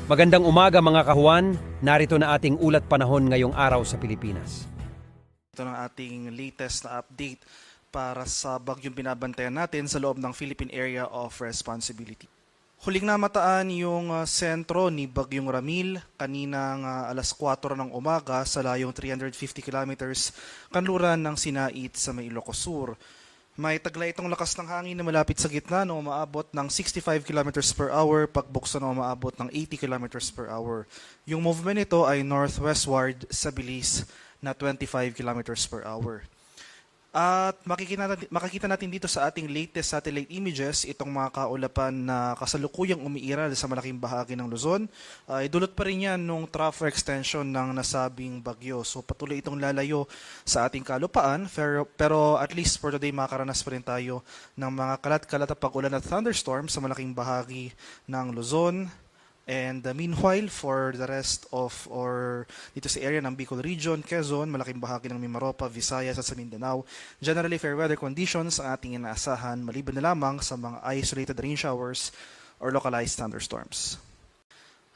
Magandang umaga mga kahuan, narito na ating ulat panahon ngayong araw sa Pilipinas. Ito ang ating latest na update para sa bagyong binabantayan natin sa loob ng Philippine Area of Responsibility. Huling namataan yung sentro ni Bagyong Ramil kaninang alas 4 ng umaga sa layong 350 kilometers kanluran ng Sinait sa may Ilocos Sur. May taglay itong lakas ng hangin na malapit sa gitna na umaabot ng 65 km per hour, pagbukso na umaabot ng 80 km per hour. Yung movement nito ay northwestward sa bilis na 25 km per hour. At makikita natin dito sa ating latest satellite images itong mga kaulapan na kasalukuyang umiiral sa malaking bahagi ng Luzon. Idulot pa rin yan nung trough extension ng nasabing bagyo. So patuloy itong lalayo sa ating kalupaan, pero at least for today makakaranas pa rin tayo ng mga kalat-kalat na pag-ulan at thunderstorm sa malaking bahagi ng Luzon. And meanwhile, for the rest of or dito sa area ng Bicol Region, Quezon, malaking bahagi ng Mimaropa, Visayas at sa Mindanao, generally fair weather conditions ang ating inaasahan maliban na lamang sa mga isolated rain showers or localized thunderstorms.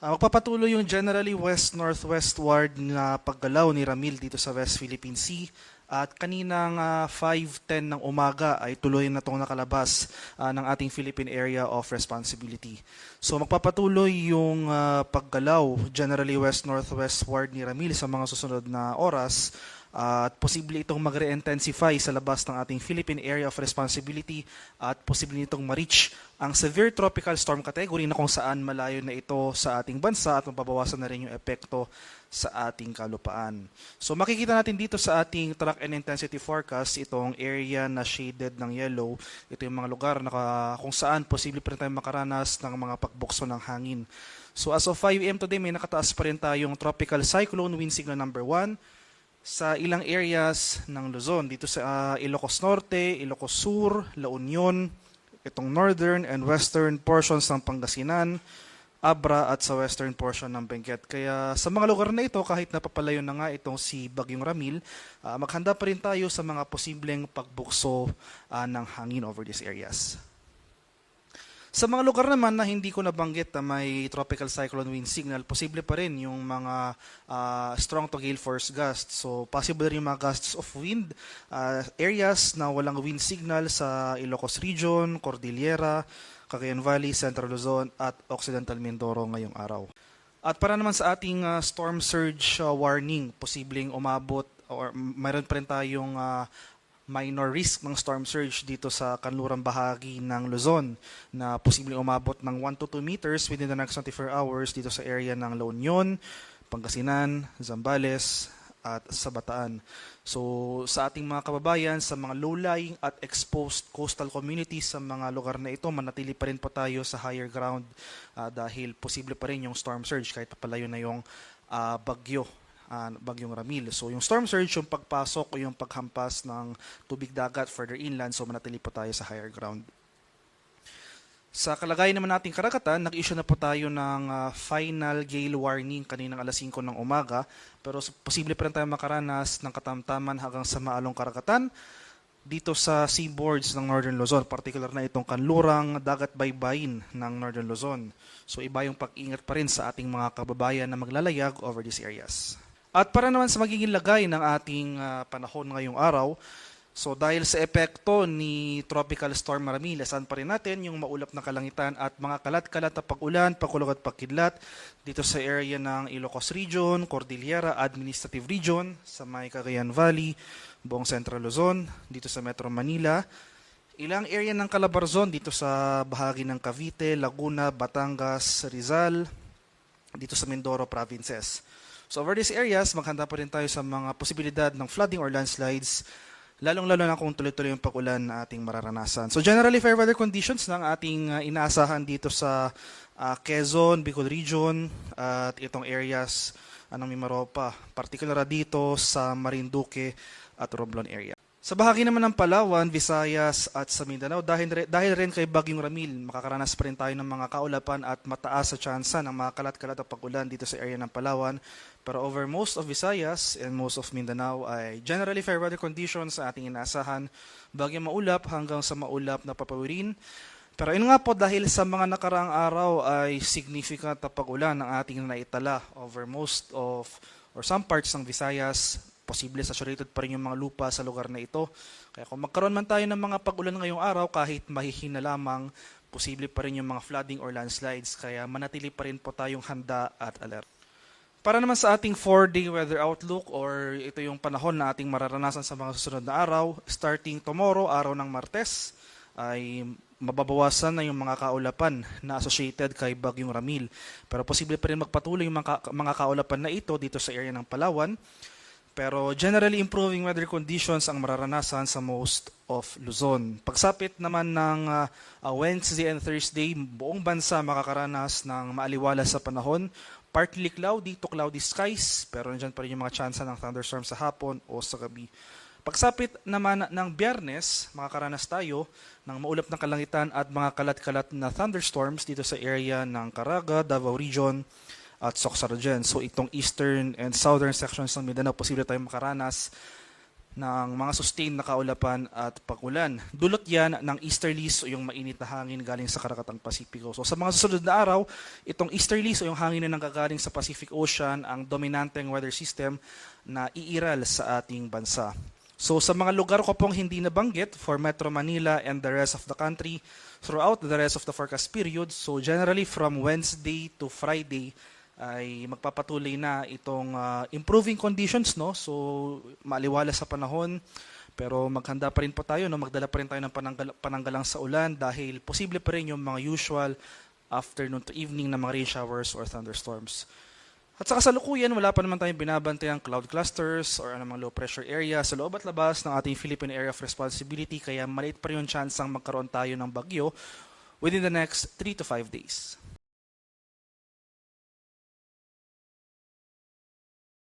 Magpapatuloy yung generally west-northwestward na paggalaw ni Ramil dito sa West Philippine Sea. At kaninang 5:10 ng umaga ay tuloy na itong nakalabas ng ating Philippine Area of Responsibility. So magpapatuloy yung paggalaw generally west-northwestward ni Ramil sa mga susunod na oras. At posible itong mag-re-intensify sa labas ng ating Philippine Area of Responsibility at posible itong ma-reach ang severe tropical storm category na kung saan malayo na ito sa ating bansa at mababawasan na rin yung epekto sa ating kalupaan. So makikita natin dito sa ating track and intensity forecast itong area na shaded ng yellow. Ito yung mga lugar na kung saan posible pa rin tayong makaranas ng mga pagbukso ng hangin. So as of 5 AM today may nakataas pa rin tayong tropical cyclone wind signal number 1 sa ilang areas ng Luzon. Dito sa Ilocos Norte, Ilocos Sur, La Union, itong northern and western portions ng Pangasinan, Abra at sa western portion ng Benguet. Kaya sa mga lugar na ito, kahit napapalayo na nga itong si Bagyong Ramil, maghanda pa rin tayo sa mga posibleng pagbukso ng hangin over these areas. Sa mga lugar naman na hindi ko nabanggit na may tropical cyclone wind signal, posible pa rin yung mga strong to gale force gusts. So possible rin yung mga gusts of wind areas na walang wind signal sa Ilocos Region, Cordillera, Cagayan Valley, Central Luzon at Occidental Mindoro ngayong araw. At para naman sa ating storm surge warning, posibleng umabot or mayroon pa rin tayong minor risk ng storm surge dito sa kanlurang bahagi ng Luzon na posibleng umabot ng 1 to 2 meters within the next 24 hours dito sa area ng La Union, Pangasinan, Zambales at sa Bataan. So sa ating mga kababayan sa mga low-lying at exposed coastal communities sa mga lugar na ito, manatili pa rin po tayo sa higher ground dahil posible pa rin yung storm surge kahit papalayo na yung Bagyong Ramil. So yung storm surge, yung pagpasok o yung paghampas ng tubig dagat further inland, so manatili po tayo sa higher ground. Sa kalagayan naman nating karagatan, nag-issue na po tayo ng final gale warning kaninang alas 5 ng umaga, pero posible pa rin tayo makaranas ng katamtaman hanggang sa maalong karagatan dito sa seaboards ng Northern Luzon, particular na itong kanlurang dagat baybayin ng Northern Luzon. So iba yung pag-ingat pa rin sa ating mga kababayan na maglalayag over these areas. At para naman sa magiging lagay ng ating panahon ngayong araw, so dahil sa epekto ni Tropical Storm Ramil, asan pa rin natin yung maulap na kalangitan at mga kalat-kalat na pag-ulan, pagkulog at pagkidlat dito sa area ng Ilocos Region, Cordillera Administrative Region, sa may Cagayan Valley, buong Central Luzon, dito sa Metro Manila, ilang area ng Calabarzon dito sa bahagi ng Cavite, Laguna, Batangas, Rizal, dito sa Mindoro provinces. So over these areas, maghanda pa rin tayo sa mga posibilidad ng flooding or landslides, lalong-lalo na kung tuloy-tuloy yung pag-ulan na ating mararanasan. So generally fair weather conditions ng ating inaasahan dito sa Quezon, Bicol Region, at itong areas ng Mimaropa, particular dito sa Marinduque at Romblon area. Sa bahagi naman ng Palawan, Visayas at sa Mindanao, dahil rin kay Bagyong Ramil, makakaranas pa rin tayo ng mga kaulapan at mataas sa tsansa ng mga kalat-kalat na pag-ulan dito sa area ng Palawan. Pero over most of Visayas and most of Mindanao ay generally fair weather conditions sa ating inaasahan. Bagyong maulap hanggang sa maulap na papawirin. Pero yun nga po, dahil sa mga nakaraang araw ay significant na pag-ulan ang ating naitala over most of or some parts ng Visayas. Posible saturated pa rin yung mga lupa sa lugar na ito. Kaya kung magkaroon man tayo ng mga pag-ulan ngayong araw, kahit mahihina lamang, posible pa rin yung mga flooding or landslides. Kaya manatili pa rin po tayong handa at alert. Para naman sa ating 4-day weather outlook or ito yung panahon na ating mararanasan sa mga susunod na araw, starting tomorrow, araw ng Martes, ay mababawasan na yung mga kaulapan na associated kay Bagyong Ramil. Pero posible pa rin magpatuloy yung mga kaulapan na ito dito sa area ng Palawan. Pero generally improving weather conditions ang mararanasan sa most of Luzon. Pagsapit naman ng Wednesday and Thursday, buong bansa makakaranas ng maaliwalas sa panahon. Partly cloudy to cloudy skies, pero nandiyan pa rin yung mga tsansa ng thunderstorms sa hapon o sa gabi. Pagsapit naman ng Biyernes, makakaranas tayo ng maulap na kalangitan at mga kalat-kalat na thunderstorms dito sa area ng Caraga, Davao Region at Soxaragen. So itong eastern and southern sections ng Mindanao, posible tayong makaranas ng mga sustained na kaulapan at pag-ulan. Dulot yan ng easterlies o yung mainit na hangin galing sa Karakatang Pasipiko. So sa mga susunod na araw, itong easterlies o yung hangin na nanggagaling sa Pacific Ocean ang dominanteng weather system na iiral sa ating bansa. So sa mga lugar ko pong hindi nabanggit for Metro Manila and the rest of the country throughout the rest of the forecast period, so generally from Wednesday to Friday ay magpapatuloy na itong improving conditions, no? So maaliwala sa panahon, pero maghanda pa rin po tayo, no? Magdala pa rin tayo ng pananggalang sa ulan dahil posible pa rin yung mga usual afternoon to evening na mga rain showers or thunderstorms. At sa kasalukuyan, wala pa naman tayong binabantayang cloud clusters or anumang low pressure area sa loob at labas ng ating Philippine Area of Responsibility, kaya maliit pa rin yung chance ang magkaroon tayo ng bagyo within the next 3 to 5 days.